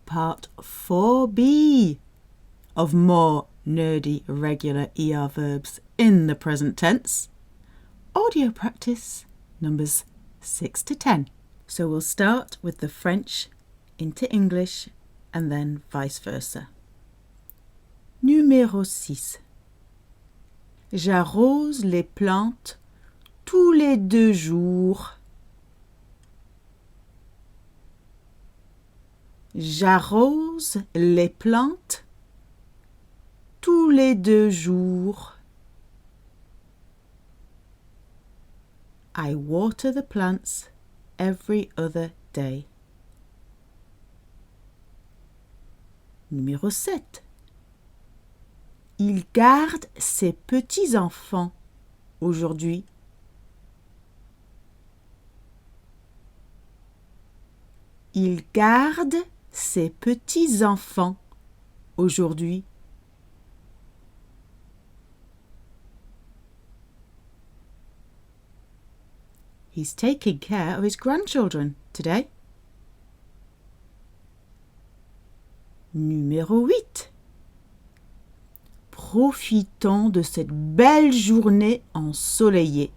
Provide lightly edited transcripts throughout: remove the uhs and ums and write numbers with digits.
part 4B of more nerdy regular ER verbs in the present tense. Audio practice numbers 6 to 10. So we'll start with the French into English and then vice versa. Numéro 6. J'arrose les plantes tous les 2 jours. J'arrose les plantes tous les 2 jours. I water the plants every other day. Numéro 7. Il garde ses petits-enfants aujourd'hui. Il garde ses petits-enfants aujourd'hui. He's taking care of his grandchildren today. Numéro 8. Profitons de cette belle journée ensoleillée.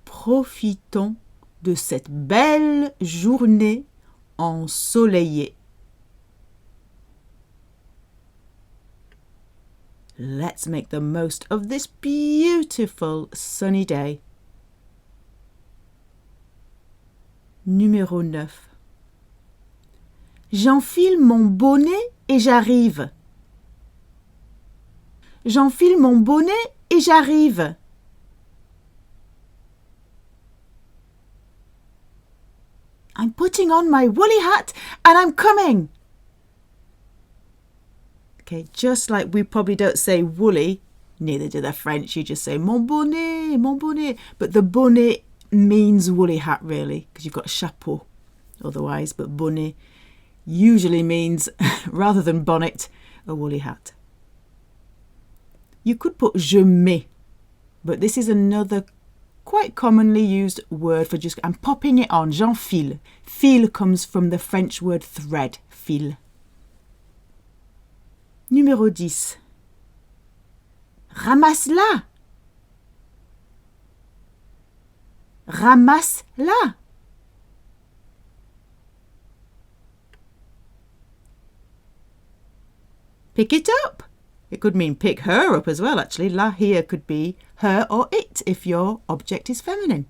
Profitons de cette belle journée ensoleillée. Let's make the most of this beautiful sunny day. Numéro 9. J'enfile mon bonnet et j'arrive. J'enfile mon bonnet et j'arrive. I'm putting on my woolly hat and I'm coming. Okay, just like we probably don't say woolly, neither do the French, you just say mon bonnet, mon bonnet. But the bonnet means woolly hat really, because you've got chapeau otherwise, but bonnet usually means, rather than bonnet, a woolly hat. You could put je mets, but this is another quite commonly used word for just, I'm popping it on, j'enfile. Fil comes from the French word thread, fil. Numéro 10. Ramasse-la. Ramasse-la. Pick it up. It could mean pick her up as well, actually. La here could be her or it if your object is feminine.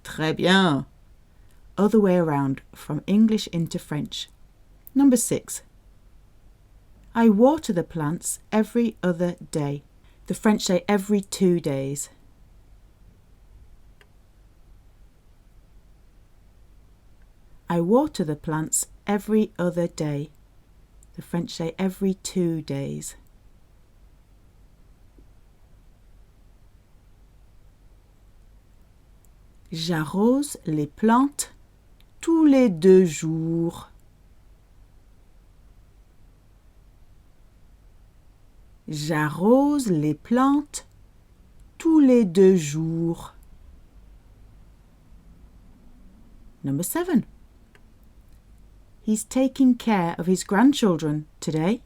Très bien. Other way around, from English into French. Number 6. I water the plants every other day. The French say every 2 days. I water the plants every other day. The French say every 2 days. J'arrose les plantes tous les 2 jours. J'arrose les plantes tous les 2 jours. Number 7. He's taking care of his grandchildren today.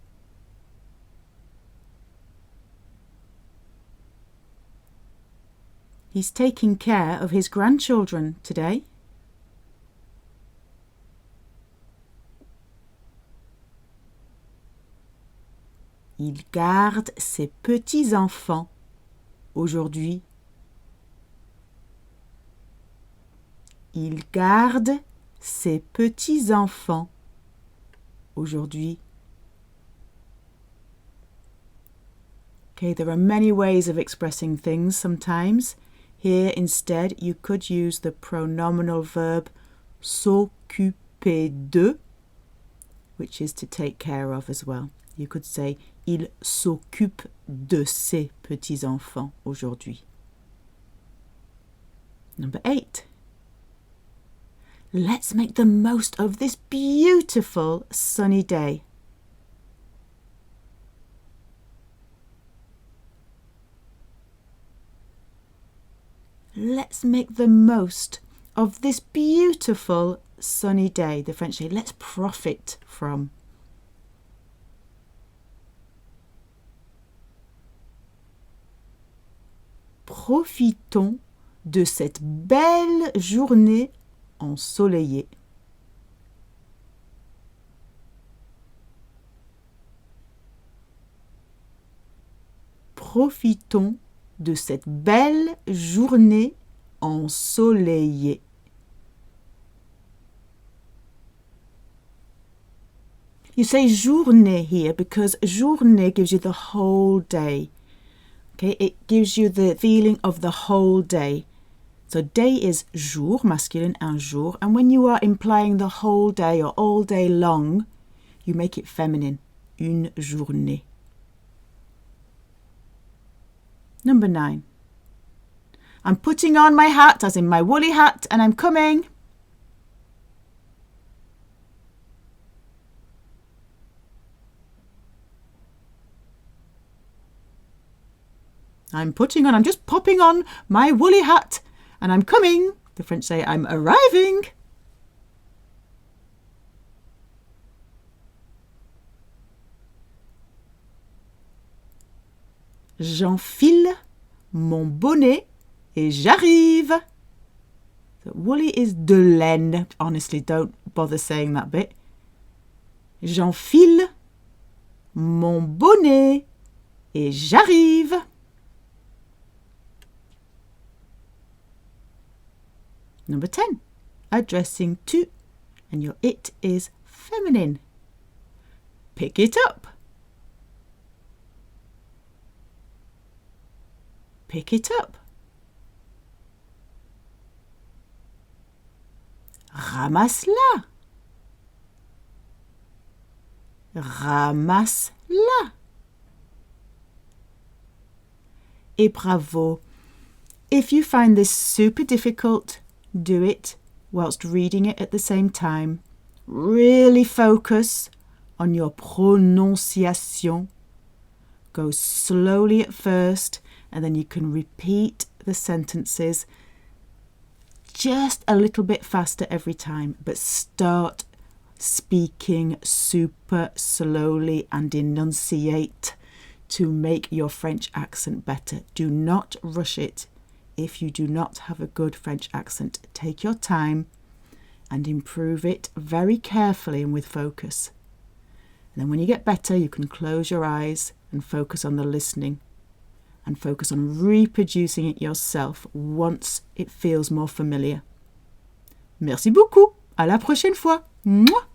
He's taking care of his grandchildren today. Il garde ses petits-enfants aujourd'hui. Il garde ses petits-enfants aujourd'hui. Okay, there are many ways of expressing things sometimes. Here instead you could use the pronominal verb s'occuper de, which is to take care of as well. You could say il s'occupe de ses petits-enfants aujourd'hui. Number 8. Let's make the most of this beautiful sunny day. let's make the most of this beautiful sunny day. The French say, let's profit from. Profitons de cette belle journée ensoleillée. Profitons de cette belle journée ensoleillée. You say journée here because journée gives you the whole day. Okay, it gives you the feeling of the whole day. So day is jour, masculine, un jour. And when you are implying the whole day or all day long, you make it feminine. Une journée. Number 9. I'm putting on my hat, as in my woolly hat, and I'm coming. I'm just popping on my woolly hat and I'm coming. The French say, I'm arriving. J'enfile mon bonnet et j'arrive. So woolly is de laine. Honestly, don't bother saying that bit. J'enfile mon bonnet et j'arrive. Number 10, addressing to, and your it is feminine. Pick it up. Pick it up. Ramasse-la. Ramasse-la. Et bravo. If you find this super difficult, do it whilst reading it at the same time. Really focus on your pronunciation. Go slowly at first and then you can repeat the sentences just a little bit faster every time, but start speaking super slowly and enunciate to make your French accent better. Do not rush it. If you do not have a good French accent, take your time and improve it very carefully and with focus. And then when you get better, you can close your eyes and focus on the listening and focus on reproducing it yourself once it feels more familiar. Merci beaucoup. À la prochaine fois. Mouah.